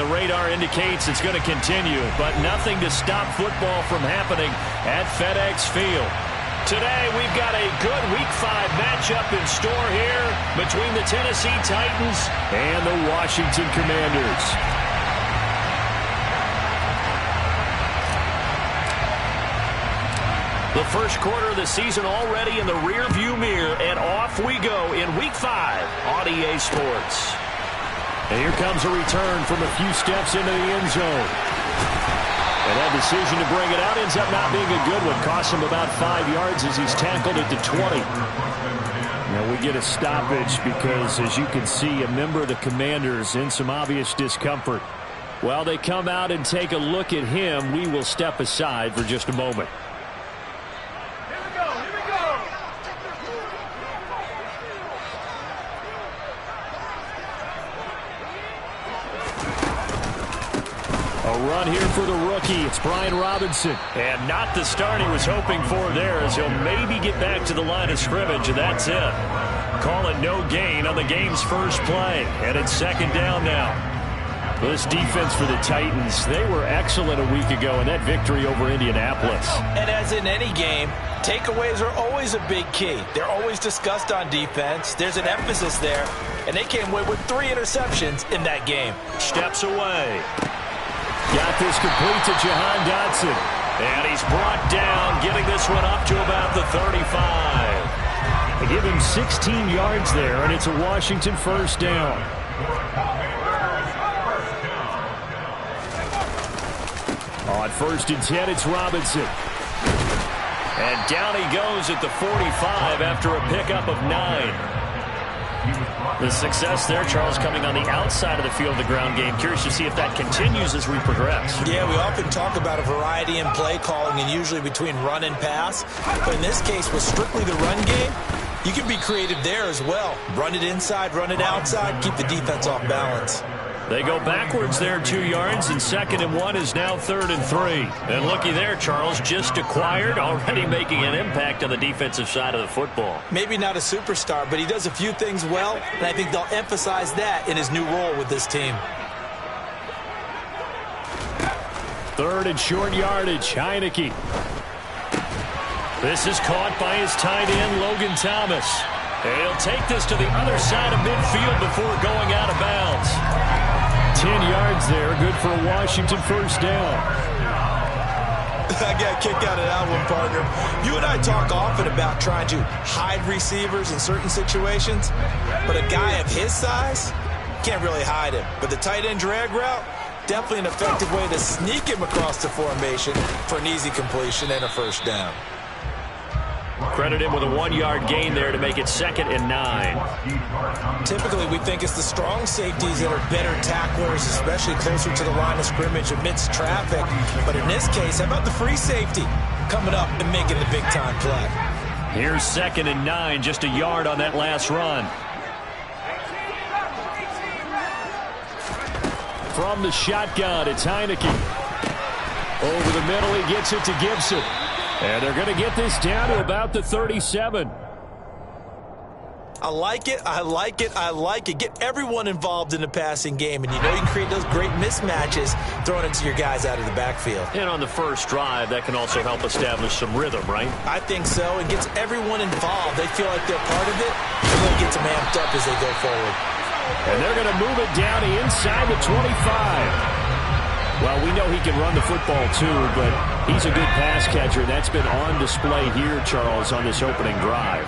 radar indicates it's going to continue, but nothing to stop football from happening at FedEx Field. Today, we've got a good Week 5 matchup in store here between the Tennessee Titans and the Washington Commanders. The first quarter of the season already in the rearview mirror, and off we go in Week 5 on EA Sports. And here comes a return from a few steps into the end zone. And that decision to bring it out ends up not being a good one. Cost him about 5 yards as he's tackled at the 20. Now we get a stoppage because, as you can see, a member of the Commanders in some obvious discomfort. While they come out and take a look at him, we will step aside for just a moment. A run here for the rookie. It's Brian Robinson. And not the start he was hoping for there, as he'll maybe get back to the line of scrimmage, and that's it. Call it no gain on the game's first play. And it's second down now. This defense for the Titans, they were excellent a week ago in that victory over Indianapolis. And as in any game, takeaways are always a big key. They're always discussed on defense. There's an emphasis there. And they came away with 3 interceptions in that game. Steps away. Got this complete to Jahan Dotson. And he's brought down, getting this one up to about the 35. They give him 16 yards there, and it's a Washington first down. On 1st and 10, it's Robinson. And down he goes at the 45 after a pickup of 9. The success there, Charles, coming on the outside of the field of the ground game. Curious to see if that continues as we progress. Yeah, we often talk about a variety in play calling and usually between run and pass. But in this case, with strictly the run game, you can be creative there as well. Run it inside, run it outside, keep the defense off balance. They go backwards there 2 yards, and 2nd and 1 is now 3rd and 3. And looky there, Charles, just acquired, already making an impact on the defensive side of the football. Maybe not a superstar, but he does a few things well, and I think they'll emphasize that in his new role with this team. 3rd and short yardage, Heineke. This is caught by his tight end, Logan Thomas. And he'll take this to the other side of midfield before going out of bounds. 10 yards there, good for a Washington first down. I got a kick out of that one, partner. You and I talk often about trying to hide receivers in certain situations, but a guy of his size can't really hide him. But the tight end drag route, definitely an effective way to sneak him across the formation for an easy completion and a first down. Credit him with a 1-yard gain there to make it 2nd and 9. Typically, we think it's the strong safeties that are better tacklers, especially closer to the line of scrimmage amidst traffic. But in this case, how about the free safety coming up and making the big-time play? Here's 2nd and 9, just a yard on that last run. From the shotgun, it's Heineke. Over the middle, he gets it to Gibson. And they're going to get this down to about the 37. I like it, I like it, I like it. Get everyone involved in the passing game, and you know you can create those great mismatches throwing it to your guys out of the backfield. And on the first drive, that can also help establish some rhythm, right? I think so. It gets everyone involved. They feel like they're part of it. It really gets them amped up as they go forward. And they're going to move it down inside the 25. Well, we know he can run the football, too, but he's a good pass catcher. That's been on display here, Charles, on this opening drive.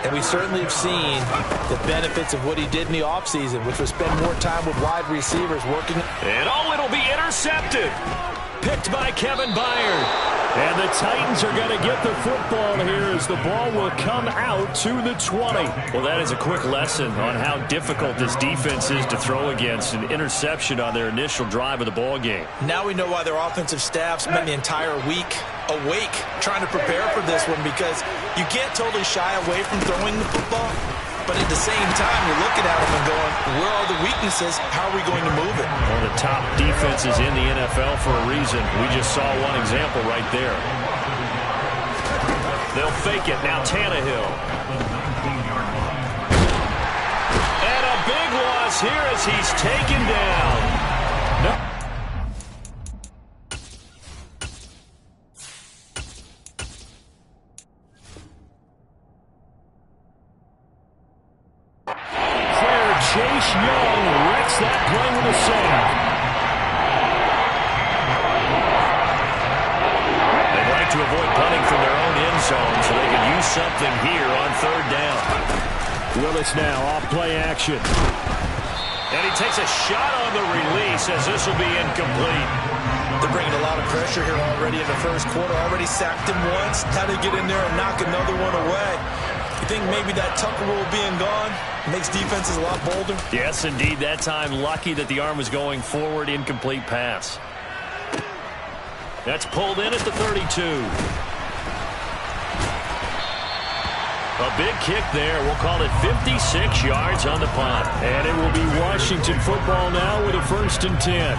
And we certainly have seen the benefits of what he did in the offseason, which was spend more time with wide receivers working. And it'll be intercepted. Picked by Kevin Byard. And the Titans are going to get the football here as the ball will come out to the 20. Well, that is a quick lesson on how difficult this defense is to throw against. An interception on their initial drive of the ball game. Now we know why their offensive staff spent the entire week awake trying to prepare for this one, because you can't totally shy away from throwing the football. But at the same time, you're looking at them and going, where are the weaknesses? How are we going to move it? One of the top defenses in the NFL for a reason. We just saw one example right there. They'll fake it. Now Tannehill. And a big loss here as he's taken down. No. Willis now off play action. And he takes a shot on the release as this will be incomplete. They're bringing a lot of pressure here already in the first quarter. Already sacked him once. How to get in there and knock another one away. You think maybe that Tucker rule being gone makes defenses a lot bolder? Yes, indeed. That time, lucky that the arm was going forward. Incomplete pass. That's pulled in at the 32. A big kick there. We'll call it 56 yards on the punt. And it will be Washington football now with a 1st and 10.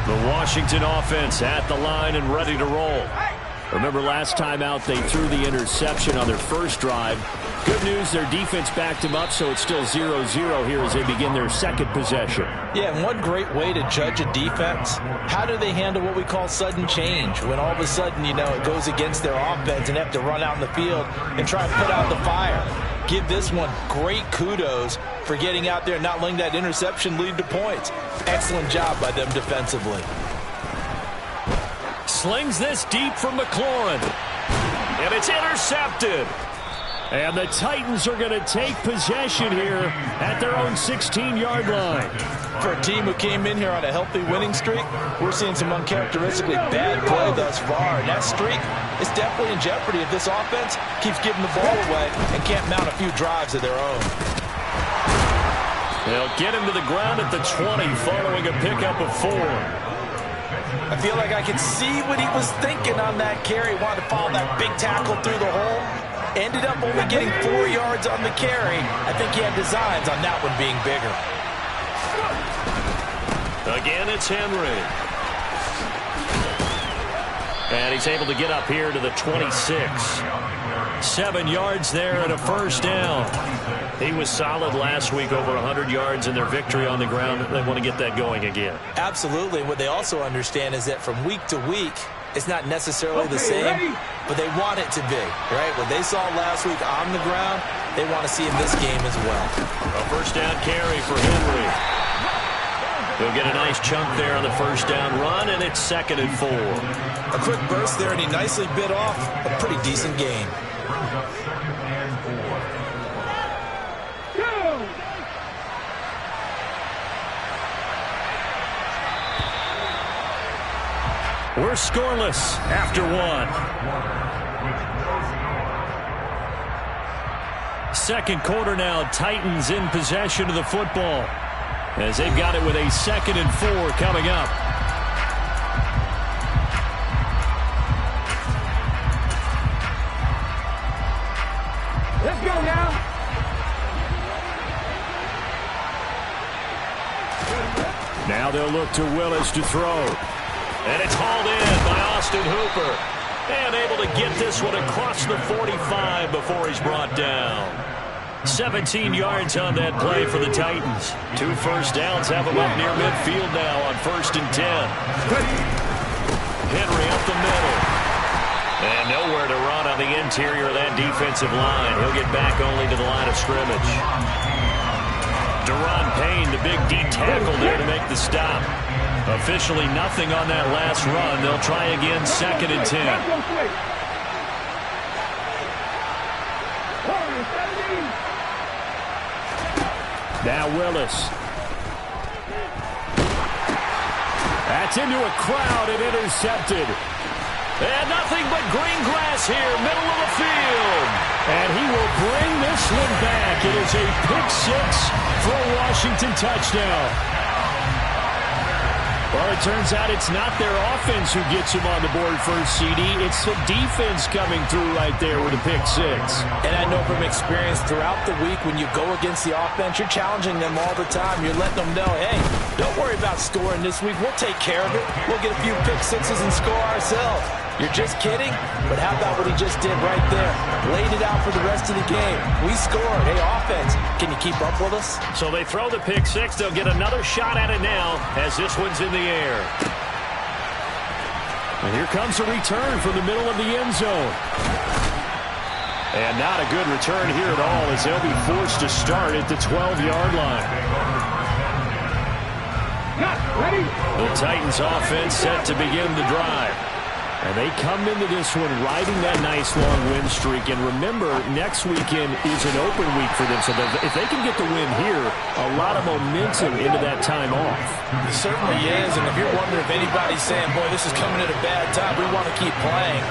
The Washington offense at the line and ready to roll. Remember last time out they threw the interception on their first drive. Good news, their defense backed them up, so it's still 0-0 here as they begin their second possession. Yeah, and one great way to judge a defense, how do they handle what we call sudden change? When all of a sudden, you know, it goes against their offense and they have to run out in the field and try and put out the fire. Give this one great kudos for getting out there and not letting that interception lead to points. Excellent job by them defensively. Slings this deep from McLaurin. And it's intercepted. And the Titans are going to take possession here at their own 16-yard line. For a team who came in here on a healthy winning streak, we're seeing some uncharacteristically bad play thus far. And that streak is definitely in jeopardy if this offense keeps giving the ball away and can't mount a few drives of their own. They'll get him to the ground at the 20 following a pickup of 4. I feel like I could see what he was thinking on that carry. Wanted to follow that big tackle through the hole. Ended up only getting 4 yards on the carry. I think he had designs on that one being bigger. Again, it's Henry. And he's able to get up here to the 26. 7 yards there and a 1st down. He was solid last week, over 100 yards in their victory on the ground. They want to get that going again. Absolutely. What they also understand is that from week to week, it's not necessarily the same, but they want it to be, right? What they saw last week on the ground, they want to see in this game as well. A 1st down carry for Henry. He'll get a nice chunk there on the 1st down run, and it's 2nd and 4. A quick burst there, and he nicely bit off a pretty decent gain. We're scoreless after 1. Second quarter now, Titans in possession of the football as they've got it with a 2nd and 4 coming up. Let's go now. Now they'll look to Willis to throw. And it's hauled in by Austin Hooper. And able to get this one across the 45 before he's brought down. 17 yards on that play for the Titans. 2 1st downs have them up near midfield now on 1st and 10. Henry up the middle. And nowhere to run on the interior of that defensive line. He'll get back only to the line of scrimmage. Deron Payne, the big D tackle there to make the stop. Officially nothing on that last run. They'll try again, 2nd and 10. Now Willis. That's into a crowd and intercepted. And nothing but green grass here, middle of the field. And he will bring this one back. It is a pick 6 for a Washington touchdown. Well, it turns out it's not their offense who gets him on the board first, CD. It's the defense coming through right there with a pick 6. And I know from experience throughout the week when you go against the offense, you're challenging them all the time. You're letting them know, hey, don't worry about scoring this week. We'll take care of it. We'll get a few pick 6s and score ourselves. You're just kidding? But how about what he just did right there? Laid it out for the rest of the game. We scored. Hey, offense, can you keep up with us? So they throw the pick 6. They'll get another shot at it now as this one's in the air. And here comes a return from the middle of the end zone. And not a good return here at all as they'll be forced to start at the 12-yard line. The Titans offense set to begin the drive. And they come into this one riding that nice long win streak. And remember, next weekend is an open week for them. So if they can get the win here, a lot of momentum into that time off. It certainly is. And if you're wondering if anybody's saying, boy, this is coming at a bad time, we want to keep playing,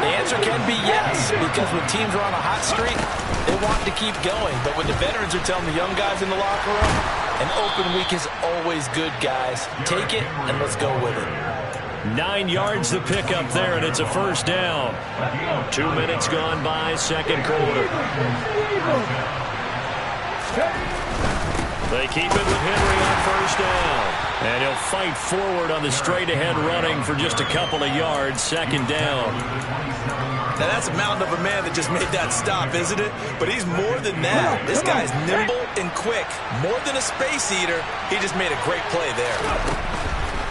the answer can be yes. Because when teams are on a hot streak, they want to keep going. But when the veterans are telling the young guys in the locker room, an open week is always good, guys. Take it and let's go with it. 9 yards to pick up there, and it's a first down. 2 minutes gone by, second quarter. They keep it with Henry on first down. And he'll fight forward on the straight-ahead running for just a couple of yards, second down. Now, that's a mountain of a man that just made that stop, isn't it? But he's more than that. This guy's nimble and quick. More than a space eater, he just made a great play there.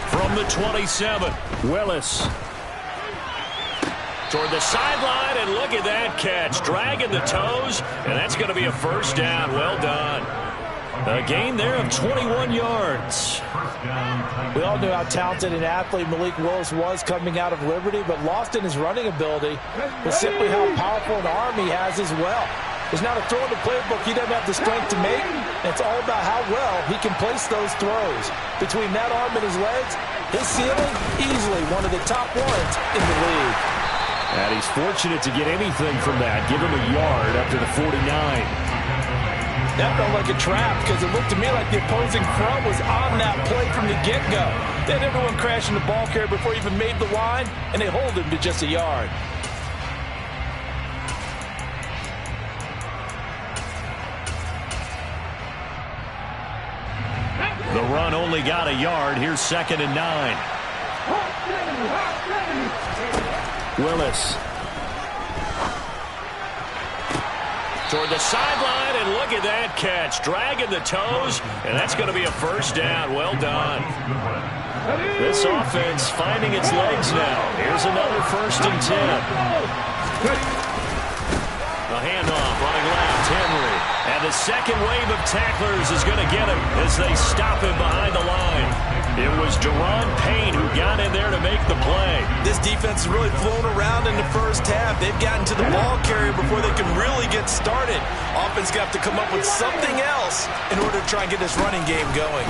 From the 27, Willis. Toward the sideline, and look at that catch. Dragging the toes, and that's going to be a first down. Well done. A gain there of 21 yards. We all knew how talented an athlete Malik Willis was coming out of Liberty, but lost in his running ability was simply how powerful an arm he has as well. There's not a throw in the playbook he doesn't have the strength to make. It's all about how well he can place those throws. Between that arm and his legs, his ceiling, easily one of the top ones in the league. And he's fortunate to get anything from that. Give him a yard up to the 49. That felt like a trap because it looked to me like the opposing front was on that play from the get-go. They had everyone crashing the ball carrier before he even made the line, and they hold him to just a yard. The run only got a yard. Here's 2nd and 9. Willis. Toward the sideline, and look at that catch. Dragging the toes, and that's going to be a first down. Well done. This offense finding its legs now. Here's another 1st and 10. A handoff running left, Henry. And the second wave of tacklers is going to get him as they stop him behind the line. It was Deron Payne who got in there to make the play. This defense has really flown around in the first half. They've gotten to the ball carrier before they can really get started. Offense got to come up with something else in order to try and get this running game going.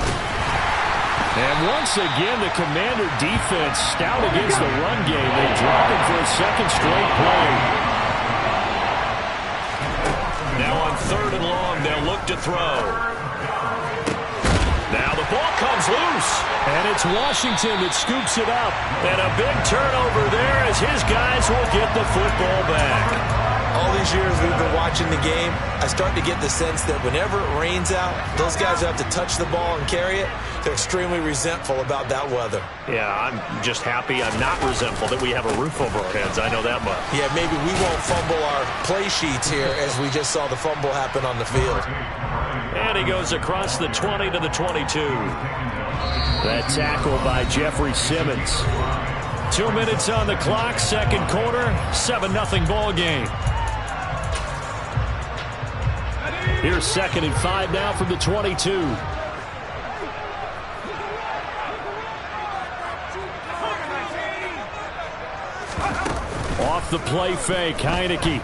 And once again, the Commander defense stout against the run game. They drop him for a second straight play. Now on 3rd and long, they'll look to throw. Now the ball comes loose. And it's Washington that scoops it up. And a big turnover there as his guys will get the football back. All these years we've been watching the game, I start to get the sense that whenever it rains out, those guys who have to touch the ball and carry it, they're extremely resentful about that weather. Yeah, I'm just happy I'm not resentful that we have a roof over our heads. I know that much. Yeah, maybe we won't fumble our play sheets here as we just saw the fumble happen on the field. And he goes across the 20 to the 22. That tackle by Jeffrey Simmons. 2 minutes on the clock, second quarter, 7-0 ball game. Here's 2nd and 5 now from the 22. Off the play fake, Heineke.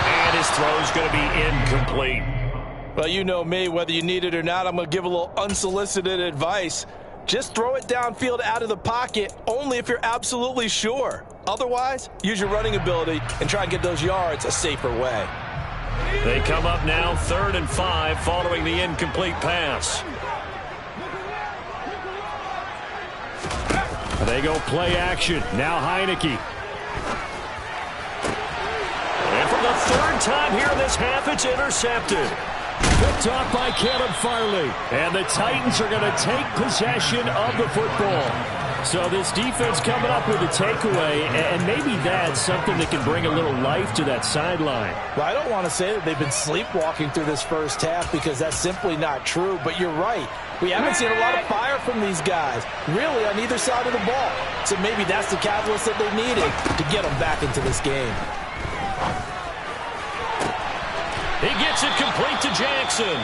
And his throw's going to be incomplete. Well, you know me, whether you need it or not, I'm going to give a little unsolicited advice. Just throw it downfield out of the pocket, only if you're absolutely sure. Otherwise, use your running ability and try and get those yards a safer way. They come up now 3rd and 5 following the incomplete pass. They go play action. Now Heineke. And for the 3rd time here in this half, it's intercepted. Picked off by Caleb Farley. And the Titans are going to take possession of the football. So this defense coming up with a takeaway, and maybe that's something that can bring a little life to that sideline. Well, I don't want to say that they've been sleepwalking through this first half because that's simply not true, but you're right. We haven't seen a lot of fire from these guys, really, on either side of the ball. So maybe that's the catalyst that they needed to get them back into this game. He gets it complete to Jackson.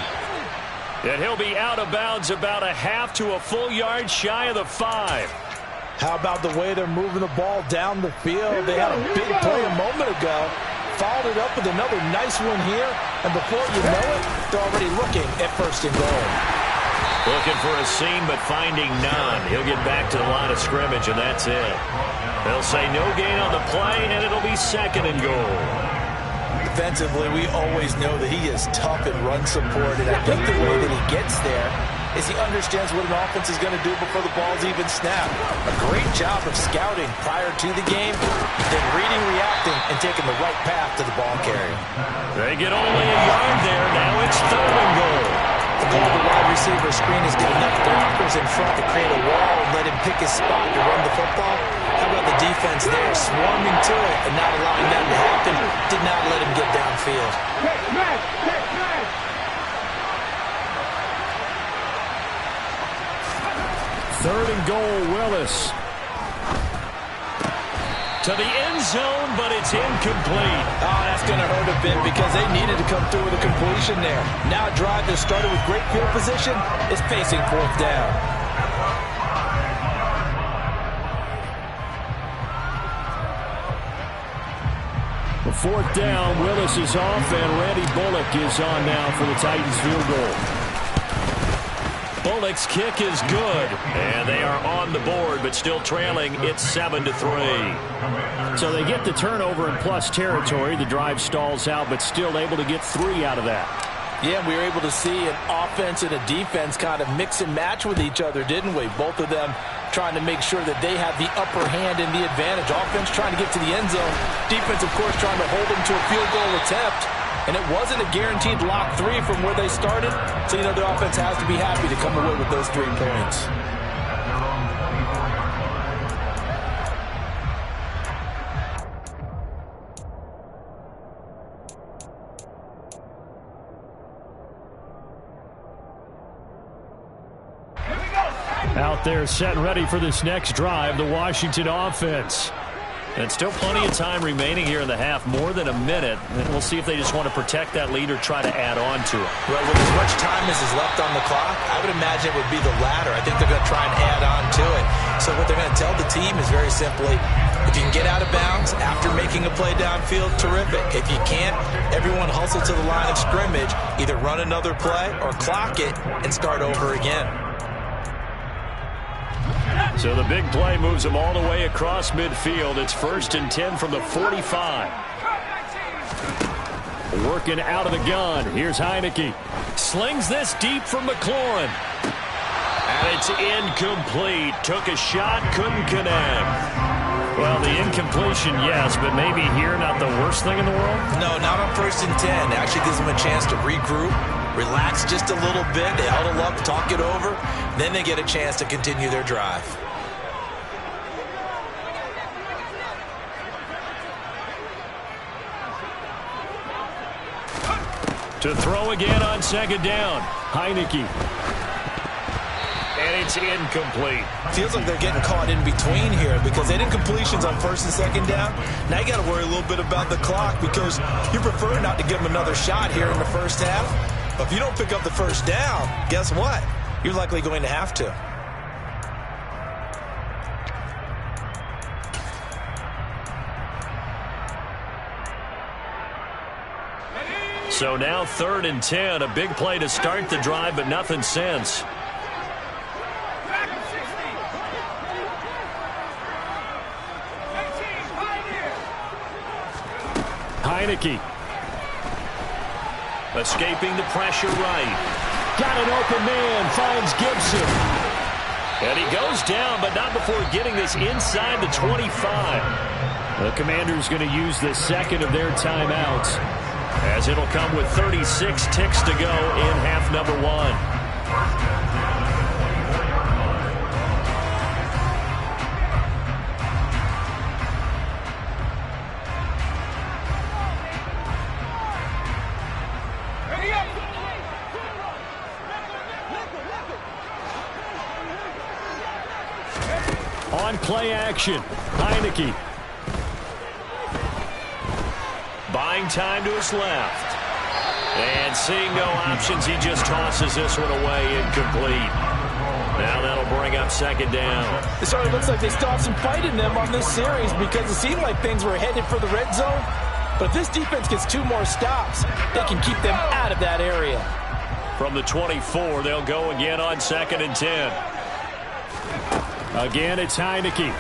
And he'll be out of bounds about a half to a full yard shy of the 5. How about the way they're moving the ball down the field? They had a big play a moment ago. Followed it up with another nice one here. And before you know it, they're already looking at 1st and goal. Looking for a seam, but finding none. He'll get back to the line of scrimmage, and that's it. They'll say no gain on the play, and it'll be 2nd and goal. Defensively, we always know that he is tough in run support, and I think the way that he gets there is he understands what an offense is going to do before the ball's even snapped. A great job of scouting prior to the game, then reading, reacting, and taking the right path to the ball carrier. They get only a yard there. Now it's 3rd and goal. The call the wide receiver screen is good enough blockers in front to create a wall and let him pick his spot to run the football. How about the defense there, swarming to it and not allowing that to happen? Did not let him get downfield. Third and goal, Willis. To the end zone, but it's incomplete. Oh, that's going to hurt a bit because they needed to come through with a completion there. Now a drive that started with great field position is facing 4th down. The 4th down, Willis is off, and Randy Bullock is on now for the Titans field goal. Bullock's kick is good, and they are on the board, but still trailing. It's 7-3. So they get the turnover in plus territory. The drive stalls out, but still able to get 3 out of that. Yeah, we were able to see an offense and a defense kind of mix and match with each other, didn't we? Both of them trying to make sure that they have the upper hand and the advantage. Offense trying to get to the end zone. Defense, of course, trying to hold them to a field goal attempt. And it wasn't a guaranteed lock 3 from where they started. So, you know, the offense has to be happy to come away with those 3 points. Out there set and ready for this next drive, the Washington offense. And still plenty of time remaining here in the half, more than a minute. And we'll see if they just want to protect that lead or try to add on to it. Well, with as much time as is left on the clock, I would imagine it would be the latter. I think they're going to try and add on to it. So what they're going to tell the team is very simply, if you can get out of bounds after making a play downfield, terrific. If you can't, everyone hustle to the line of scrimmage, either run another play or clock it and start over again. So the big play moves them all the way across midfield. It's 1st and 10 from the 45. Working out of the gun. Here's Heineke. Slings this deep from McLaurin. And it's incomplete. Took a shot, couldn't connect. Well, the incompletion, yes, but maybe here not the worst thing in the world? No, not on 1st and 10. Actually gives them a chance to regroup, relax just a little bit. They huddle up, talk it over. Then they get a chance to continue their drive. To throw again on 2nd down. Heineke. And it's incomplete. Feels like they're getting caught in between here because they did completions on 1st and 2nd down. Now you got to worry a little bit about the clock because you prefer not to give them another shot here in the first half. But if you don't pick up the 1st down, guess what? You're likely going to have to. So now 3rd and 10. A big play to start the drive, but nothing since. Heineke. Escaping the pressure right. Got an open man, finds Gibson. And he goes down, but not before getting this inside the 25. The Commanders going to use the 2nd of their timeouts, as it'll come with 36 ticks to go in half number 1. On play action, Heineke. Buying time to his left. And seeing no options, he just tosses this one away, incomplete. Now that'll bring up second down. It sort of looks like they still have some fight in them on this series because it seemed like things were headed for the red zone. But if this defense gets 2 more stops, they can keep them out of that area. From the 24, they'll go again on 2nd and 10. Again, it's Heineke.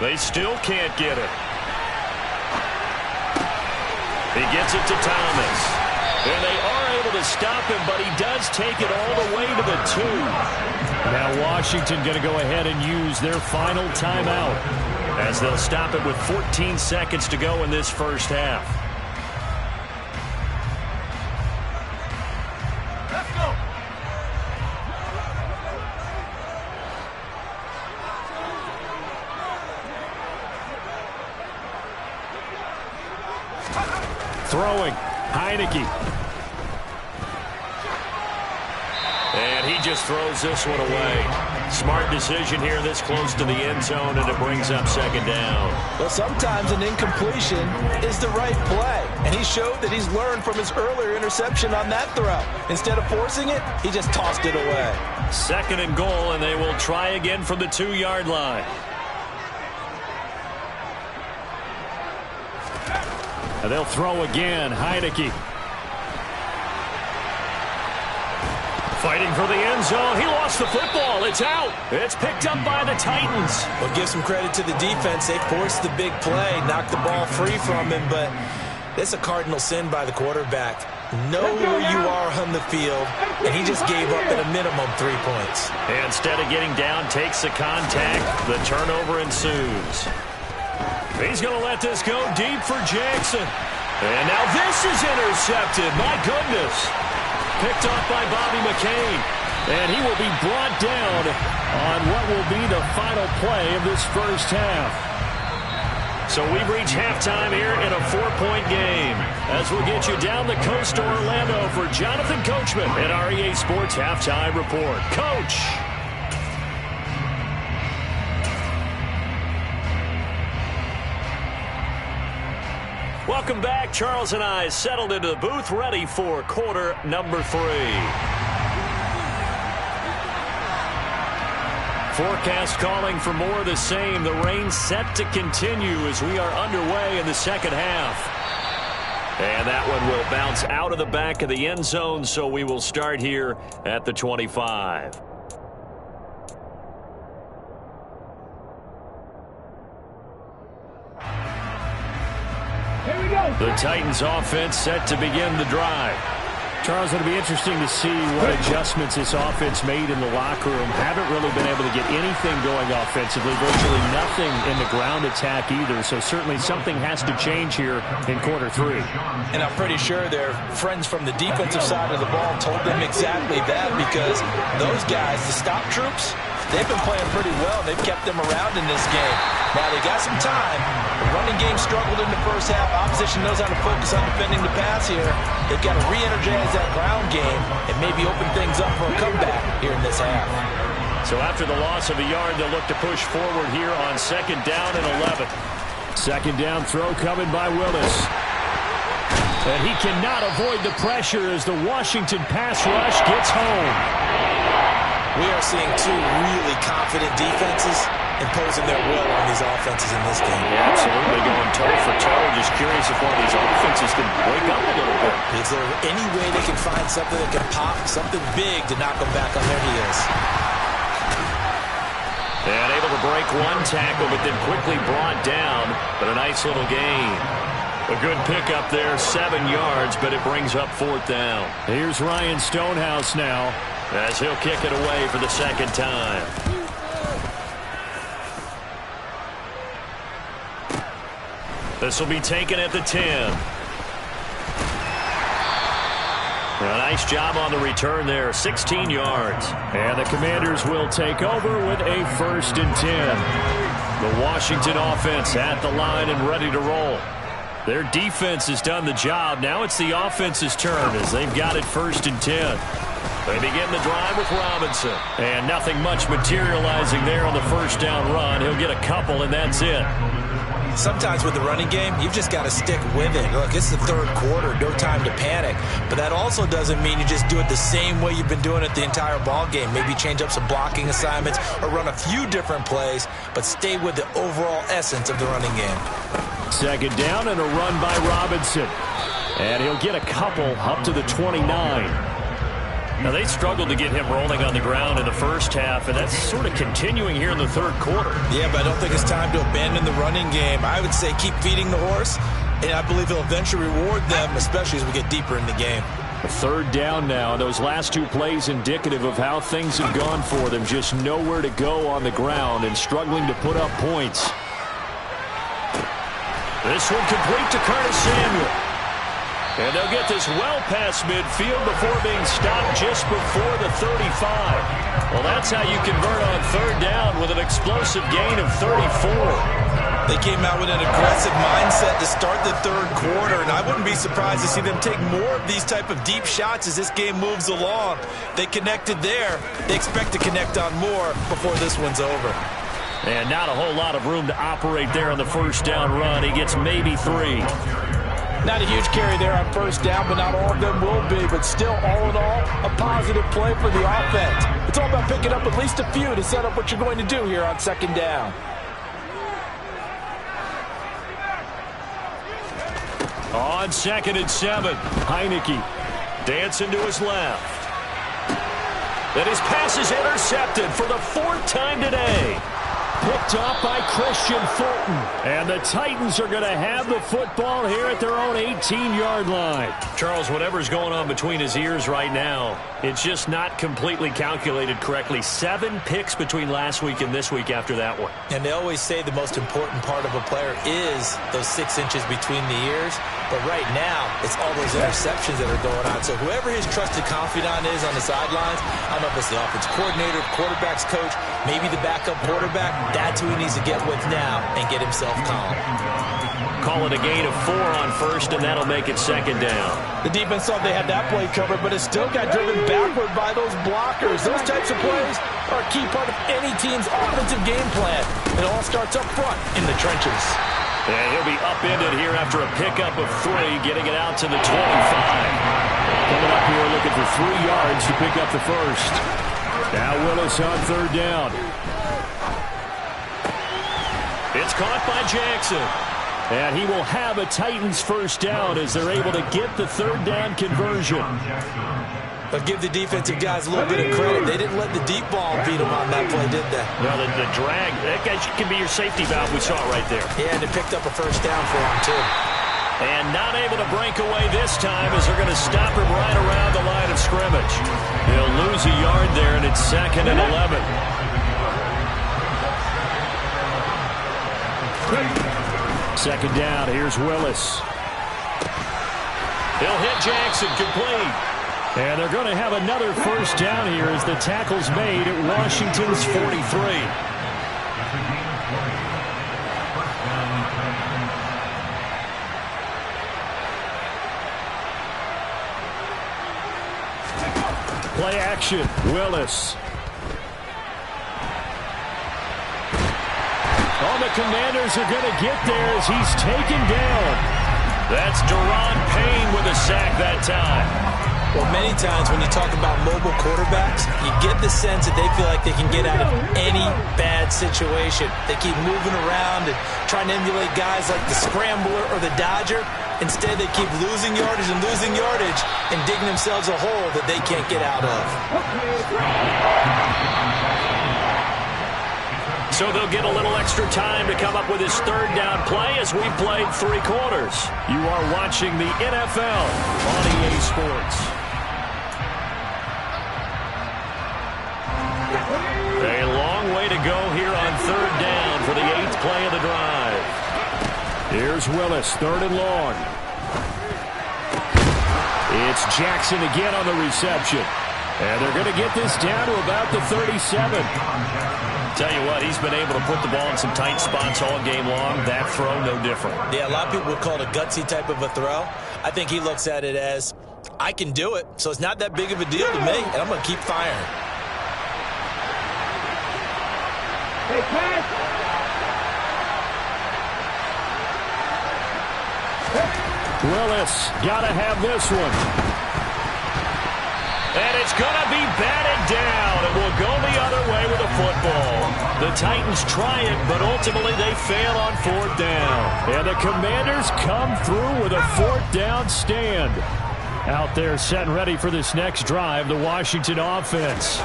They still can't get it. He gets it to Thomas. And they are able to stop him, but he does take it all the way to the 2. Now Washington going to go ahead and use their final timeout as they'll stop it with 14 seconds to go in this first half. Let's go. Throwing, Heineke. And he just throws this one away. Smart decision here this close to the end zone, and it brings up second down. Well, sometimes an incompletion is the right play, and he showed that he's learned from his earlier interception on that throw. Instead of forcing it, he just tossed it away. 2nd and goal, and they will try again from the 2-yard line. And they'll throw again, Heineke. Fighting for the end zone. He lost the football. It's out. It's picked up by the Titans. Well, give some credit to the defense. They forced the big play, knocked the ball free from him, but it's a cardinal sin by the quarterback. Know where you are on the field, and he just gave up at a minimum 3 points. And instead of getting down, takes the contact. The turnover ensues. He's going to let this go deep for Jackson. And now this is intercepted. My goodness. Picked off by Bobby McCain. And he will be brought down on what will be the final play of this first half. So we've reached halftime here in a 4-point game. As we'll get you down the coast to Orlando for Jonathan Coachman at our EA Sports Halftime Report. Coach. Welcome back. Charles and I settled into the booth, ready for quarter number 3. Forecast calling for more of the same. The rain set to continue as we are underway in the second half. And that one will bounce out of the back of the end zone, so we will start here at the 25. The Titans offense set to begin the drive. Charles, it'll be interesting to see what adjustments this offense made in the locker room. Haven't really been able to get anything going offensively, virtually nothing in the ground attack either, so certainly something has to change here in quarter 3. And I'm pretty sure their friends from the defensive side of the ball told them exactly that, because those guys, the stop troops, they've been playing pretty well. They've kept them around in this game. Now they got some time. The running game struggled in the first half. Opposition knows how to focus on defending the pass here. They've got to re-energize that ground game and maybe open things up for a comeback here in this half. So after the loss of a yard, they'll look to push forward here on 2nd down and 11. 2nd down throw coming by Willis. And he cannot avoid the pressure as the Washington pass rush gets home. We are seeing 2 really confident defenses imposing their will on these offenses in this game. Yeah, absolutely, going toe for toe. Just curious if one of these offenses can wake up a little bit. Is there any way they can find something that can pop, something big to knock them back on their heels? And able to break one tackle, but then quickly brought down. But a nice little gain. A good pickup there, 7 yards, but it brings up 4th down. Here's Ryan Stonehouse now, as he'll kick it away for the 2nd time. This will be taken at the 10. A nice job on the return there, 16 yards. And the Commanders will take over with a 1st and 10. The Washington offense at the line and ready to roll. Their defense has done the job. Now it's the offense's turn as they've got it 1st and 10. They begin the drive with Robinson. And nothing much materializing there on the 1st down run. He'll get a couple, and that's it. Sometimes with the running game, you've just got to stick with it. Look, it's the third quarter, no time to panic. But that also doesn't mean you just do it the same way you've been doing it the entire ball game. Maybe change up some blocking assignments or run a few different plays, but stay with the overall essence of the running game. Second down and a run by Robinson. And he'll get a couple up to the 29. Now, they struggled to get him rolling on the ground in the first half, and that's sort of continuing here in the third quarter. Yeah, but I don't think it's time to abandon the running game. I would say keep feeding the horse, and I believe he'll eventually reward them, especially as we get deeper in the game. Third down now. Those last two plays indicative of how things have gone for them. Just nowhere to go on the ground and struggling to put up points. This one complete to Curtis Samuel. And they'll get this well past midfield before being stopped just before the 35. Well, that's how you convert on third down with an explosive gain of 34. They came out with an aggressive mindset to start the third quarter, and I wouldn't be surprised to see them take more of these type of deep shots as this game moves along. They connected there. They expect to connect on more before this one's over. And not a whole lot of room to operate there on the first down run. He gets maybe 3. Not a huge carry there on first down, but not all of them will be. But still, all in all, a positive play for the offense. It's all about picking up at least a few to set up what you're going to do here on second down. On 2nd and 7, Heineke dancing to his left. And his pass is intercepted for the 4th time today. Picked off by Christian Fulton. And the Titans are going to have the football here at their own 18-yard line. Charles, whatever's going on between his ears right now, it's just not completely calculated correctly. 7 picks between last week and this week after that one. And they always say the most important part of a player is those 6 inches between the ears. But right now, it's all those interceptions that are going on. So whoever his trusted confidant is on the sidelines, I don't know if it's the offense coordinator, quarterback's coach, maybe the backup quarterback, that's who he needs to get with now and get himself calm. Call it a gain of 4 on first, and that'll make it second down. The defense thought they had that play covered, but it still got driven backward by those blockers. Those types of plays are a key part of any team's offensive game plan. It all starts up front in the trenches. And he'll be upended here after a pickup of 3, getting it out to the 25. Coming up here looking for 3 yards to pick up the first. Now Willis on third down. It's caught by Jackson. And he will have a Titans first down as they're able to get the third down conversion. But give the defensive guys a little bit of credit. They didn't let the deep ball beat them on that play, did they? Well, the drag, that guy can be your safety valve. We saw it right there. Yeah, and they picked up a first down for him, too. And not able to break away this time as they're going to stop him right around the line of scrimmage. He'll lose a yard there, and it's 2nd and 11. Second down, here's Willis. He'll hit Jackson, complete. And they're going to have another first down here as the tackle's made at Washington's 43. Play action, Willis. Oh, the Commanders are going to get there as he's taken down. That's Deron Payne with a sack that time. Well, many times when you talk about mobile quarterbacks, you get the sense that they feel like they can get out of any bad situation. They keep moving around and trying to emulate guys like the Scrambler or the Dodger. Instead, they keep losing yardage and digging themselves a hole that they can't get out of. So they'll get a little extra time to come up with his third down play as we've played 3 quarters. You are watching the NFL on EA Sports. A long way to go here on third down for the 8th play of the drive. Here's Willis, 3rd and long. It's Jackson again on the reception. And they're going to get this down to about the 37. Tell you what, he's been able to put the ball in some tight spots all game long. That throw, no different. Yeah, a lot of people would call it a gutsy type of a throw. I think he looks at it as, I can do it, so it's not that big of a deal to me, and I'm going to keep firing. Hey, pass! Willis got to have this one. And it's going to be batted down. It will go the other way with the football. The Titans try it, but ultimately they fail on 4th down. And the Commanders come through with a 4th down stand. Out there set and ready for this next drive, the Washington offense.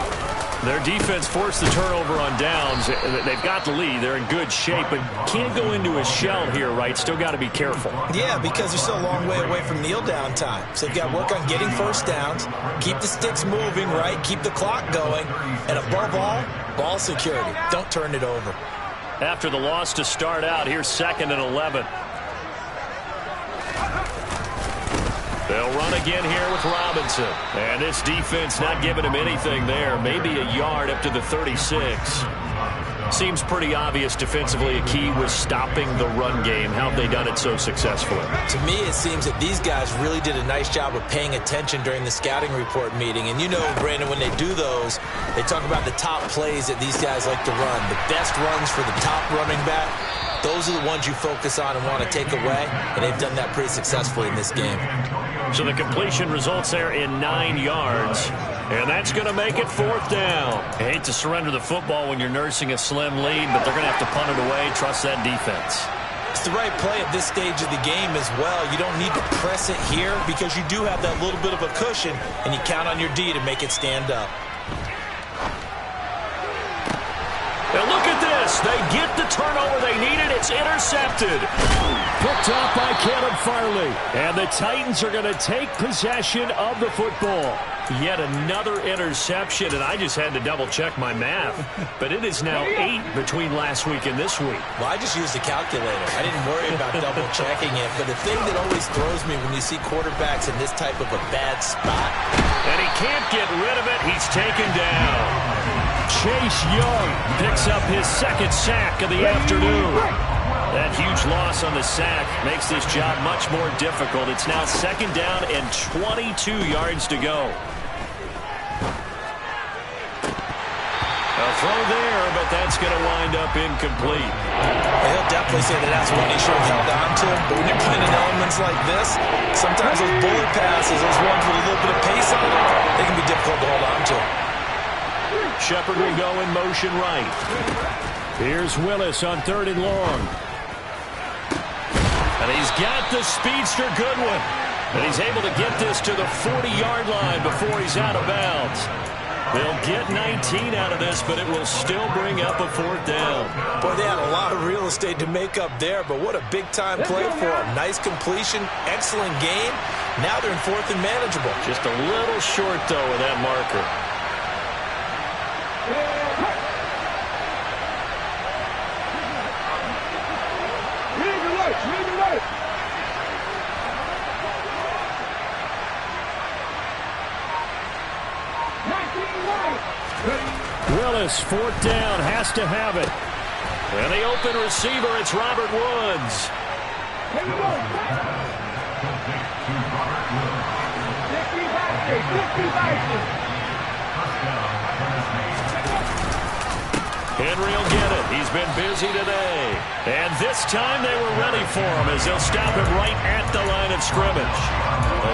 Their defense forced the turnover on downs. They've got the lead. They're in good shape, but can't go into a shell here, right? Still got to be careful. Yeah, because they're still a long way away from kneel down time. So they've got to work on getting first downs, keep the sticks moving, right? Keep the clock going. And above all, ball security. Don't turn it over. After the loss to start out, here's 2nd and 11. They'll run again here with Robinson. And this defense not giving him anything there. Maybe a yard up to the 36. Seems pretty obvious defensively a key was stopping the run game. How have they done it so successfully? To me, it seems that these guys really did a nice job of paying attention during the scouting report meeting. And you know, Brandon, when they do those, they talk about the top plays that these guys like to run. The best runs for the top running back. Those are the ones you focus on and want to take away. And they've done that pretty successfully in this game. So the completion results there in 9 yards. And that's going to make it 4th down. I hate to surrender the football when you're nursing a slim lead, but they're going to have to punt it away. Trust that defense. It's the right play at this stage of the game as well. You don't need to press it here because you do have that little bit of a cushion, and you count on your D to make it stand up. And look at this. They get the turnover they needed. It's intercepted. Picked off by Caleb Farley. And the Titans are going to take possession of the football. Yet another interception, and I just had to double-check my math. But it is now 8 between last week and this week. Well, I just used the calculator. I didn't worry about double-checking it. But the thing that always throws me when you see quarterbacks in this type of a bad spot. And he can't get rid of it. He's taken down. Chase Young picks up his 2nd sack of the afternoon. That huge loss on the sack makes this job much more difficult. It's now 2nd down and 22 yards to go. A throw there, but that's going to wind up incomplete. He'll definitely say that that's one he should have held on to. But when you're playing in elements like this, sometimes those bullet passes, those ones with a little bit of pace on them, they can be difficult to hold on to. Shepard will go in motion right. Here's Willis on 3rd and long. And he's got the speedster Goodwin. And he's able to get this to the 40-yard line before he's out of bounds. They'll get 19 out of this, but it will still bring up a 4th down. Boy, they had a lot of real estate to make up there, but what a big-time play for them. Nice completion, excellent game. Now they're in 4th and manageable. Just a little short, though, of that marker. Willis, 4th down, has to have it. And the open receiver, it's Robert Woods. Henry will get it. He's been busy today. And this time they were ready for him as they'll stop him right at the line of scrimmage.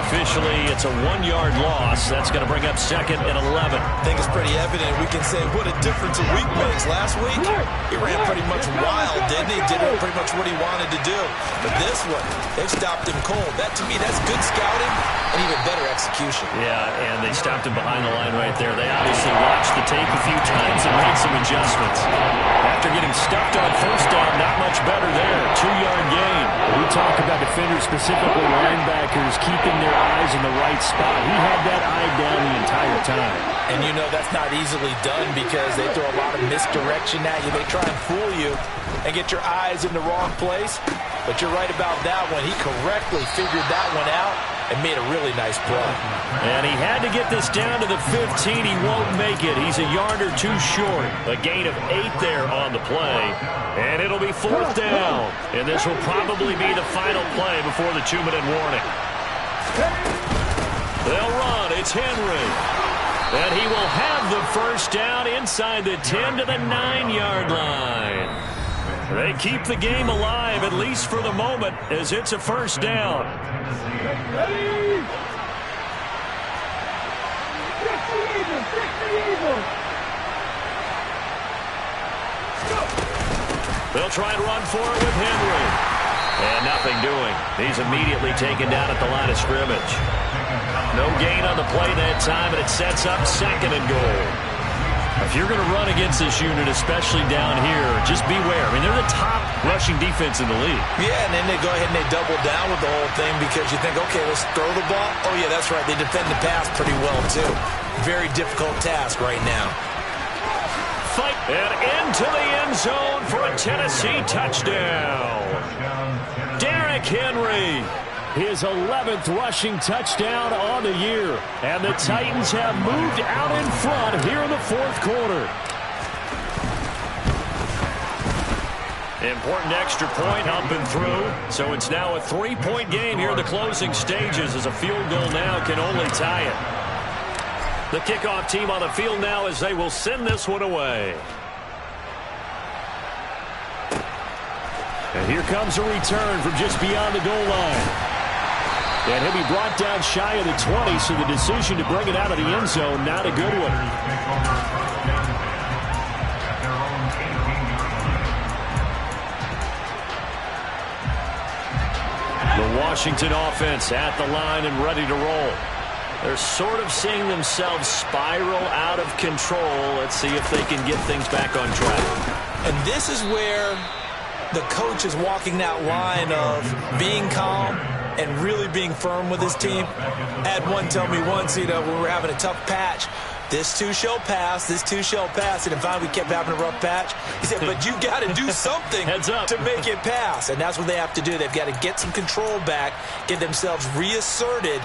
Officially, it's a 1-yard loss. That's going to bring up 2nd and 11. I think it's pretty evident. We can say what a difference a week makes. Last week, he ran pretty much wild, didn't he? Did pretty much what he wanted to do. But this one, they've stopped him cold. That, to me, that's good scouting and even better execution. Yeah, and they stopped him behind the line right there. They obviously watched the tape a few times and made some adjustments. After getting stuffed on 1st down, not much better there. 2-yard gain. We talk about defenders, specifically linebackers, keeping their eyes in the right spot. He had that eye down the entire time. And you know that's not easily done because they throw a lot of misdirection at you. They try and fool you and get your eyes in the wrong place. But you're right about that one. He correctly figured that one out and made a really nice play. And he had to get this down to the 15. He won't make it. He's a yard or 2 short. A gain of 8 there on the play. And it'll be 4th down. And this will probably be the final play before the 2-minute warning. They'll run. It's Henry. And he will have the 1st down inside the 10 to the 9-yard line. They keep the game alive, at least for the moment, as it's a first down. They'll try and run for it with Henry. And nothing doing. He's immediately taken down at the line of scrimmage. No gain on the play that time, and it sets up 2nd and goal. If you're going to run against this unit, especially down here, just beware. I mean, they're the top rushing defense in the league. Yeah, and then they go ahead and they double down with the whole thing because you think, okay, let's throw the ball. Oh, yeah, that's right. They defend the pass pretty well, too. Very difficult task right now. Fight and into the end zone for a Tennessee touchdown. Derrick Henry, his 11th rushing touchdown on the year. And the Titans have moved out in front here in the 4th quarter. Important extra point up and through. So it's now a 3-point game here in the closing stages as a field goal now can only tie it. The kickoff team on the field now as they will send this one away. And here comes a return from just beyond the goal line. And he'll be brought down shy of the 20, so the decision to bring it out of the end zone, not a good one. The Washington offense at the line and ready to roll. They're sort of seeing themselves spiral out of control. Let's see if they can get things back on track. And this is where the coach is walking that line of being calm and really being firm with his team. I had one tell me once, when we were having a tough patch, this too shall pass, this too shall pass. And finally we kept having a rough patch. He said, but you got to do something Heads up. to make it pass. And that's what they have to do. They've got to get some control back, get themselves reasserted,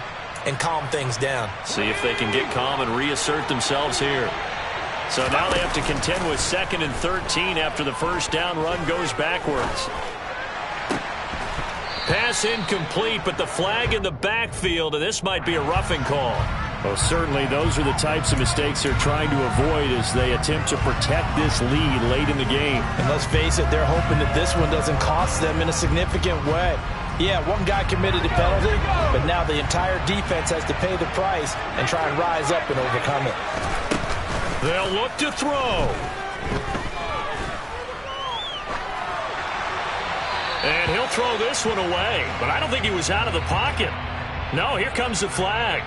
and calm things down. See if they can get calm and reassert themselves here. So now they have to contend with 2nd and 13 after the first down run goes backwards. Pass incomplete, but the flag in the backfield, and this might be a roughing call. Well, certainly those are the types of mistakes they're trying to avoid as they attempt to protect this lead late in the game. And let's face it, they're hoping that this one doesn't cost them in a significant way. Yeah, one guy committed a penalty, but now the entire defense has to pay the price and try and rise up and overcome it. They'll look to throw. And he'll throw this one away, but I don't think he was out of the pocket. No, here comes the flag.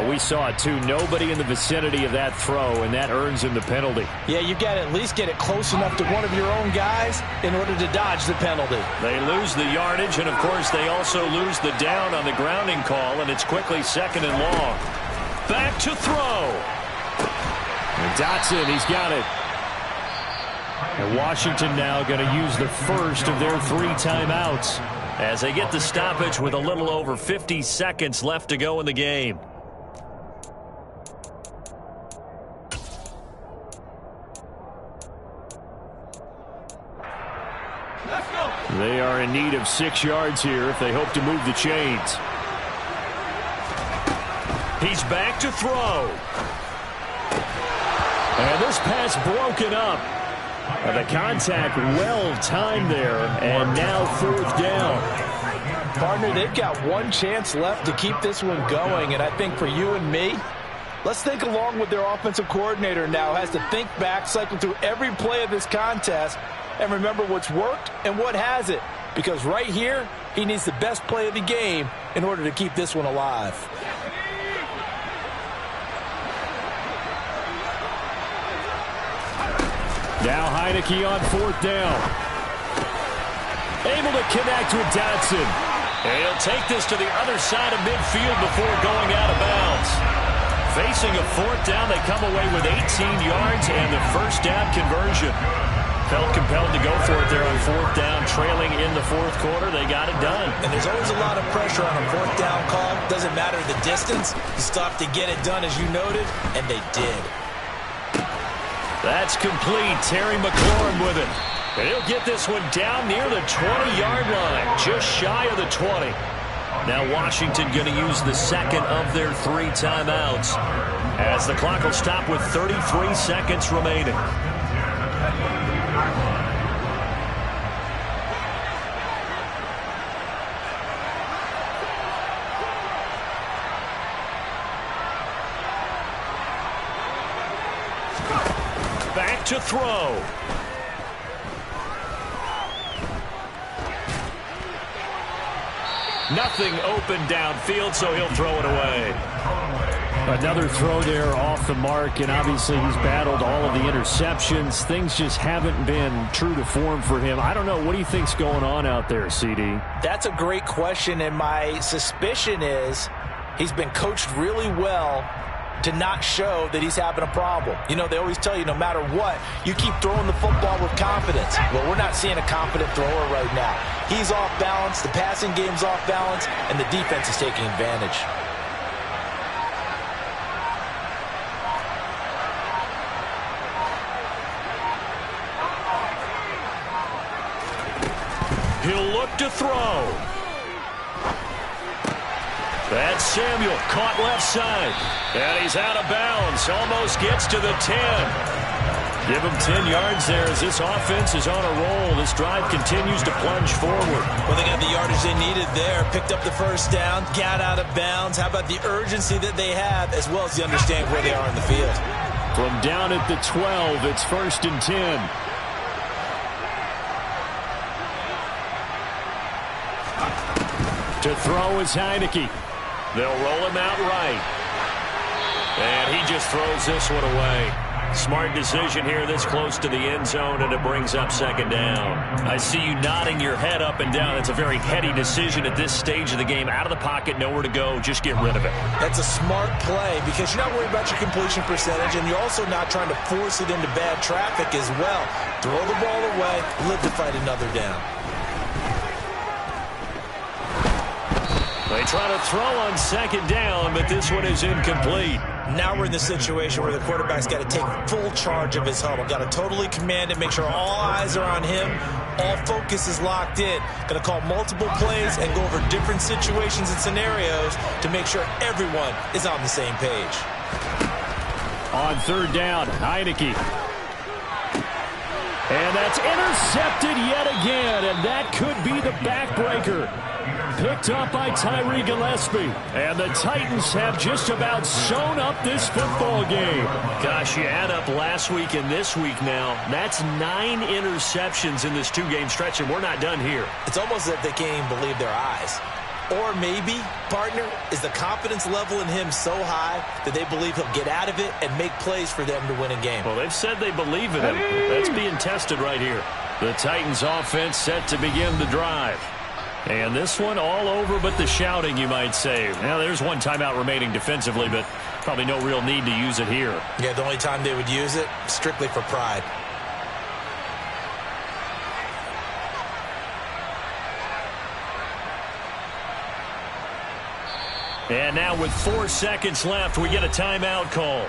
We saw it, too. Nobody in the vicinity of that throw, and that earns him the penalty. Yeah, you got to at least get it close enough to one of your own guys in order to dodge the penalty. They lose the yardage, and, of course, they also lose the down on the grounding call, and it's quickly 2nd and long. Back to throw. And Dotson, he's got it. And Washington now going to use the first of their 3 timeouts as they get the stoppage with a little over 50 seconds left to go in the game. They are in need of 6 yards here if they hope to move the chains. He's back to throw. And this pass broken up. And the contact well timed there. And now 4th down. Partner, they've got one chance left to keep this one going. And I think for you and me, let's think along with their offensive coordinator now. Has to think back, cycle through every play of this contest, and remember what's worked and what hasn't. Because right here, he needs the best play of the game in order to keep this one alive. Now Heineke on 4th down. Able to connect with Dotson. And he'll take this to the other side of midfield before going out of bounds. Facing a 4th down, they come away with 18 yards and the first down conversion. Felt compelled to go for it there on 4th down, trailing in the 4th quarter. They got it done. And there's always a lot of pressure on a 4th down call. Doesn't matter the distance. You stop to get it done, as you noted, and they did. That's complete. Terry McLaurin with it. And he'll get this one down near the 20-yard line, just shy of the 20. Now Washington going to use the second of their 3 timeouts as the clock will stop with 33 seconds remaining. to throw. Nothing open downfield, so he'll throw it away. Another throw there off the mark, and obviously he's battled all of the interceptions. Things just haven't been true to form for him. I don't know. What do you think's going on out there, CD? That's a great question, and my suspicion is he's been coached really well to not show that he's having a problem. You know, they always tell you no matter what, you keep throwing the football with confidence. Well, we're not seeing a confident thrower right now. He's off balance, the passing game's off balance, and the defense is taking advantage. He'll look to throw. That's Samuel, caught left side. And he's out of bounds, almost gets to the 10. Give him 10 yards there as this offense is on a roll. This drive continues to plunge forward. Well, they got the yardage they needed there, picked up the first down, got out of bounds. How about the urgency that they have, as well as the understanding where they are in the field? From down at the 12, it's 1st and 10. To throw is Heineke. They'll roll him out right. And he just throws this one away. Smart decision here this close to the end zone, and it brings up 2nd down. I see you nodding your head up and down. That's a very heady decision at this stage of the game. Out of the pocket, nowhere to go. Just get rid of it. That's a smart play because you're not worried about your completion percentage, and you're also not trying to force it into bad traffic as well. Throw the ball away, live to fight another down. They try to throw on 2nd down, but this one is incomplete. Now we're in the situation where the quarterback's got to take full charge of his huddle. Got to totally command it, make sure all eyes are on him. All focus is locked in. Going to call multiple plays and go over different situations and scenarios to make sure everyone is on the same page. On 3rd down, Heineke. And that's intercepted yet again, and that could be the backbreaker. Picked up by Tyree Gillespie. And the Titans have just about sewn up this football game. Gosh, you add up last week and this week now. That's 9 interceptions in this 2-game stretch, and we're not done here. It's almost as if they can't even believe their eyes. Or maybe, partner, is the confidence level in him so high that they believe he'll get out of it and make plays for them to win a game. Well, they've said they believe in him. That's being tested right here. The Titans offense set to begin the drive. And this one all over but the shouting, you might say. Now, there's one timeout remaining defensively, but probably no real need to use it here. Yeah, the only time they would use it, strictly for pride. And now with 4 seconds left, we get a timeout call.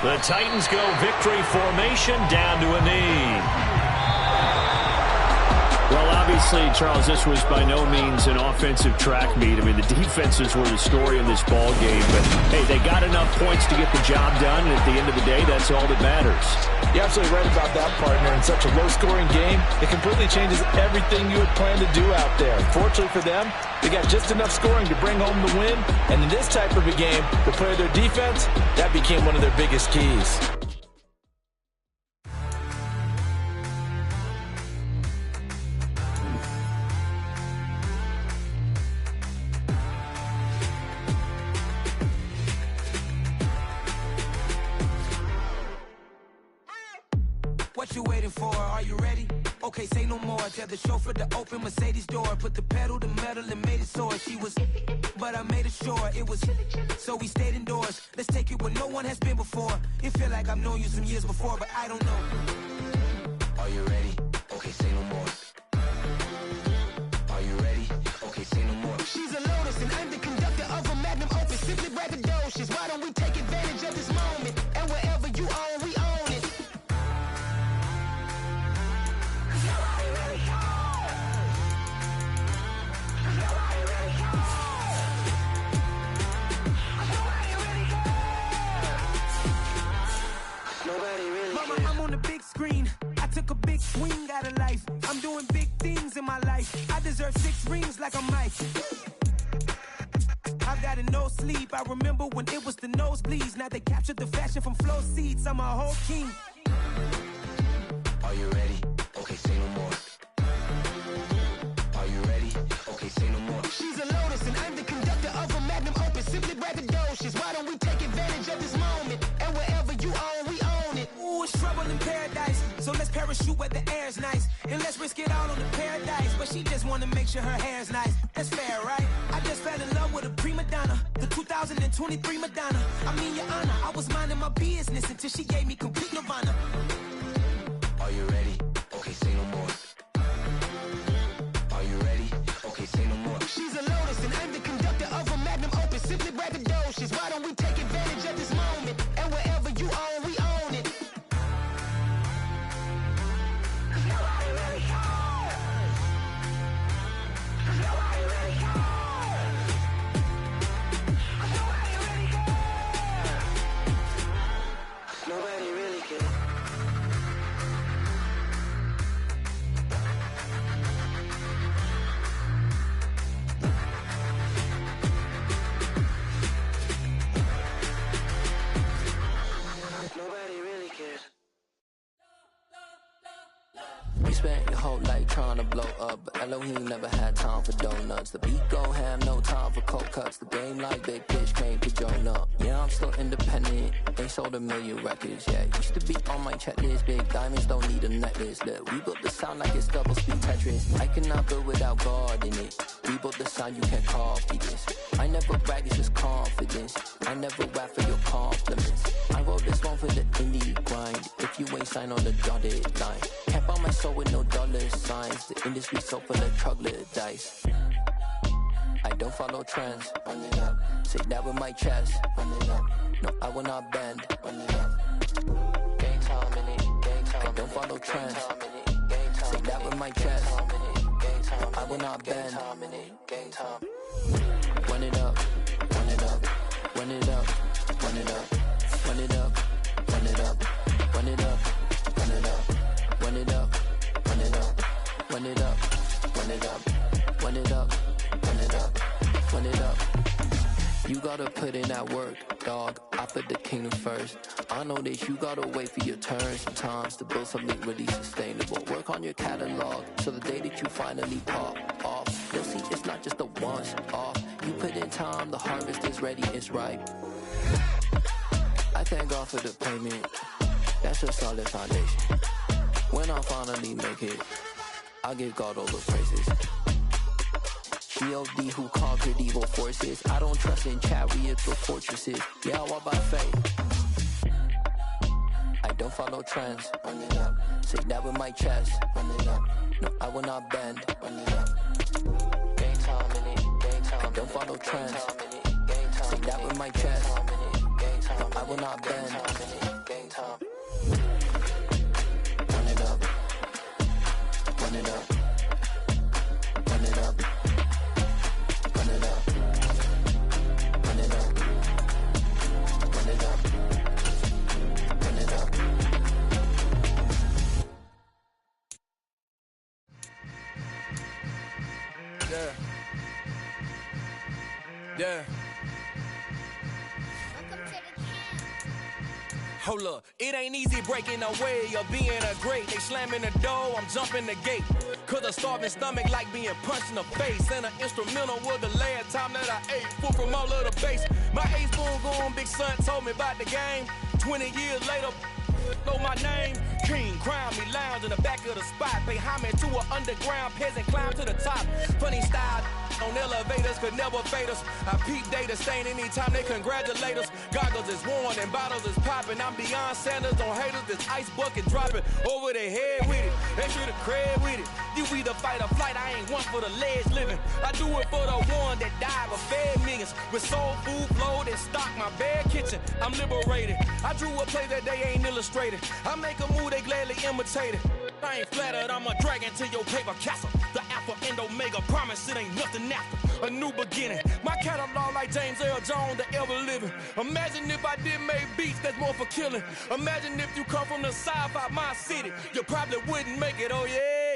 The Titans go victory formation down to a knee. Well, obviously, Charles, this was by no means an offensive track meet. I mean, the defenses were the story in this ball game. But, hey, they got enough points to get the job done, and at the end of the day, that's all that matters. You're absolutely right about that, partner. In such a low-scoring game, it completely changes everything you had planned to do out there. Fortunately for them, they got just enough scoring to bring home the win. And in this type of a game, to play their defense, that became one of their biggest keys. What you waiting for? Are you ready? Okay, say no more. Tell the chauffeur to open Mercedes door. Put the pedal to metal and made it soar. She was, but I made it sure it was. So we stayed indoors. Let's take it where no one has been before. It feel like I've known you some years before, but I don't know. Are you ready? Okay, say no more. Are you ready? Okay, say no more. She's a Lotus and I'm the conductor of a Magnum Opus. Simply braggadocious. Why don't we take advantage of this moment? And wherever you own, we own it. in my life. I deserve 6 rings like I'm Mike. I've got no sleep. I remember when it was the nosebleeds. Now they captured the fashion from flow seats. I'm a whole king. Are you ready? Okay, say no more. Are you ready? Okay, say no more. She's a lotus and I'm the conductor of a magnum opus. Simply braggadocious. Why don't we take advantage of this moment? And wherever you own, we own it. Ooh, it's trouble in paradise. So let's parachute where the air's nice. And let's risk it all on the paradise. But she just wanna make sure her hair's nice. That's fair, right? I just fell in love with a prima donna. The 2023 Madonna. I mean, your honor, I was minding my business until she gave me complete nirvana. Are you ready? Okay, say no more. Are you ready? Okay, say no more. She's a lotus and I'm the conductor of a magnum opus. Simply braggadocious. Why don't we take advantage of this moment? And wherever you own, we own it. Nobody really cares. Nobody really cares. Nobody really cares. Nobody really cares. Nobody really cares. You spent your whole life trying to blow up, but Elohim never had time for donuts. The beat gon' have no time for cold cuts. The game like Big Pitch came to join up. Yeah, I'm still independent, ain't sold a million records yet. Used to be on my checklist, big diamonds don't need a necklace. Look, we built the sound like it's double speed Tetris. I cannot build without God in it. We built the sound, you can't copy this. I never brag, it's just confidence. I never rap for your compliments. I wrote this one for the indie grind. If you ain't signed on the dotted line, can't buy my soul with no dollar signs. The industry so full of troglodytes. I don't follow trends. Run it up. Say that with my chest. Run it up. No, I will not bend. Run it up. Gang time in it. Gang time. I don't follow trends. Say that with my chest. I will not bend. Gang time. Run it up. Run it up. Run it up. Run it up. Run it up. Run it up. Run it up. Run it up. Run it up. Run it up. Run it up. Run it up. Run it up. Run it up. Run it up. You gotta put in that work, dog. I put the kingdom first. I know that you gotta wait for your turn sometimes to build something really sustainable. Work on your catalog so the day that you finally pop off, you'll see it's not just a once off. You put in time, the harvest is ready, it's ripe. I thank God for the payment. That's a solid foundation. When I finally make it, I'll give God all the praises. G.O.D. who conquered evil forces. I don't trust in chariots or fortresses. Yeah, I walk by faith. I don't follow trends. Run it up. Say that with my chest. Run it up. No, I will not bend. Run it up. Gang time in it. Gang time. I don't follow trends. Say that with my chest. No, I will not bend. Gang time. Run it up. Run it up. Run it up. Run it up. Run it up. Run it up. Run it up. Yeah. Yeah. Hold up, it ain't easy breaking away or being a great. They slamming the door, I'm jumping the gate. Cause a starving stomach like being punched in the face. And an instrumental was the last time that I ate. Full from all of the bass. My ace spoon going, big son told me about the game. 20 years later, know my name. King, crown me, lounge in the back of the spot. Pay homage to an underground peasant, climb to the top. Funny style on elevators could never fade us. I peep data stain anytime they congratulate us. Goggles is worn and bottles is popping. I'm beyond Sanders on haters. This ice bucket dropping over their head with it. Extra the cred with it. You either fight or flight. I ain't one for the ledge living. I do it for the one that died but fed millions. With soul food flowed and stock my bad kitchen. I'm liberated. I drew a play that they ain't illustrated. I make a move they gladly imitate it. I ain't flattered, I'm a dragon to your paper castle. The Alpha and Omega, promise it ain't nothing after. A new beginning. My catalog like James Earl Jones, the ever living. Imagine if I did make beats that's more for killing. Imagine if you come from the South out my city. You probably wouldn't make it, oh yeah,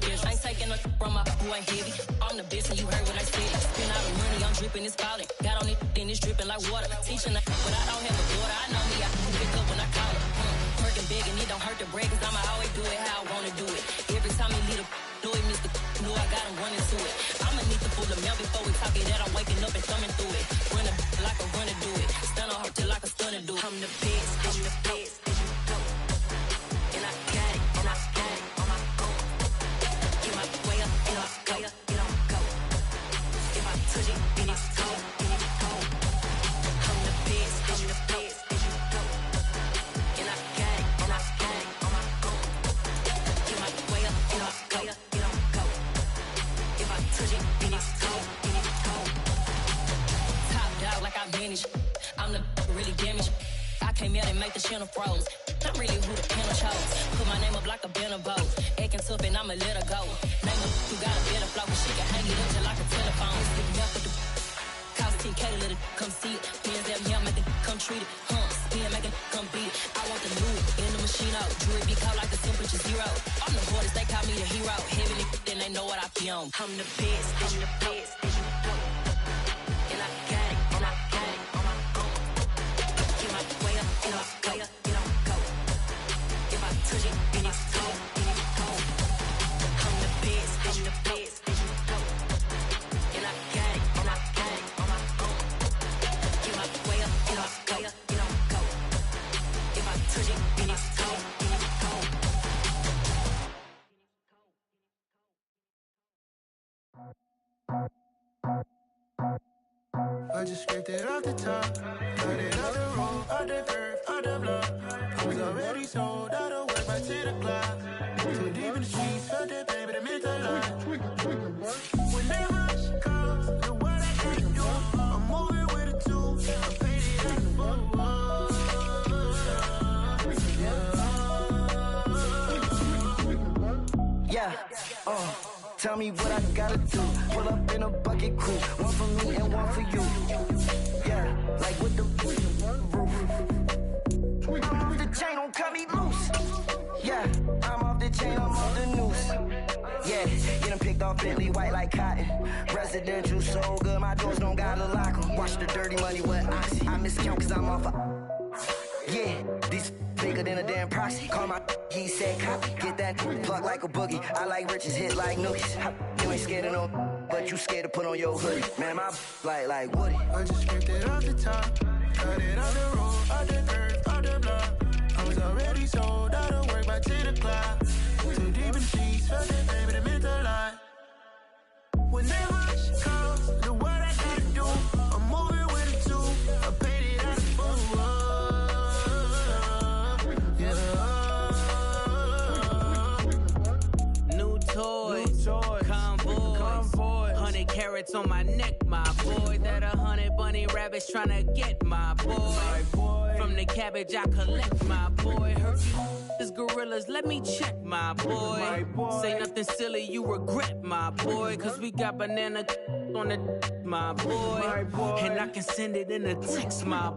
schedule. I ain't taking a from my who ain't heavy. I'm the best and you heard what I said. Spend all the money, I'm dripping, it's falling. Got on it, then it's dripping like water. Teaching the but I don't have a daughter. I know me, I can pick up when I call her. Working big and it don't hurt the break, cause I'ma always do it how I wanna do it. Every time he lead a know it, Mr. Know I got him running to it. I'ma need the full amount before we talk it that I'm waking up and thumbing through it. Run a like a runner do it. Stun on her till like a stunner do it. I'm the best, I'm the best, as you know. And I got it, and I got it on my own. Get my way up, get off, go, get on, go. If I touch it, then it's cold, then it's cold. I'm the best, I'm the best, as you know. And I got it, and I got it on my own. Get my way up, get off, go, get on, go. If I touch it, then it's cold, then it's cold. Top dog like I manage. I'm the really damaged. I came out and make the channel froze. I'm really who the panel chose. Put my name up like a banner boat. Acting tough and I'ma let her go. Name her who got a better flow. She can hang it up just like a telephone. Stick me up with the cost 10K to let it come see it. Bands that me, I make it come treat it. Spin, make it come beat it. I want the new in the machine out. Jewelry be called like the temperature zero. I'm the hardest, they call me the hero. Heavy then they know what I be on. I'm the best, I'm the best, as you know. And I got it, and I got it on my own. Get my way up, get off, go, get on, go. If I touch it, then it's cold, then it's cold. I'm the best, I'm the best, as you know. And I got it, and I got it on my own. Get my way up, get off, go, get on, go. If I touch it, then it's cold, then it's cold. I just scraped it off the top, got it out the road, out the curve, out the block. I was already sold, out of work by 10 o'clock. Too deep in the streets, felt that pain, but it meant a lot. Whenever she calls, do what I gotta do. I'm moving with a two, I paid it at the book. Yeah, tell me what I gotta do. Pull up in a bucket crew, one for me and one for you. Yeah, like with the roof. I'm off the chain, don't cut me loose. Yeah, I'm off the chain, I'm off the noose. Yeah, get them picked off Bentley, white like cotton. Residential so good, my doors don't gotta lock 'em. Watch the dirty money with oxy. I miscount cause I'm off yeah, these bigger than a damn proxy. Call my he said copy. Get that plug like a boogie. I like riches, hit like nookies. You ain't scared of no, but you scared to put on your hoodie. Man, my like Woody. I just scraped it off the top, got it out the road, out the curve, out the block. I was already sold, out of work by 10 o'clock. Too deep in the streets, felt that pain, but it meant a lot. Whenever she calls, do what I gotta do. I'm moving with a two, I paid it out the book. Convoy, 100 carats on my neck, my boy. That 100 bunny rabbits tryna get my boy. From the cabbage I collect, my boy. Heard you is gorillas, let me check, my boy. Say nothing silly, you regret, my boy. Cause we got banana on the my boy. And I can send it in a text, my boy.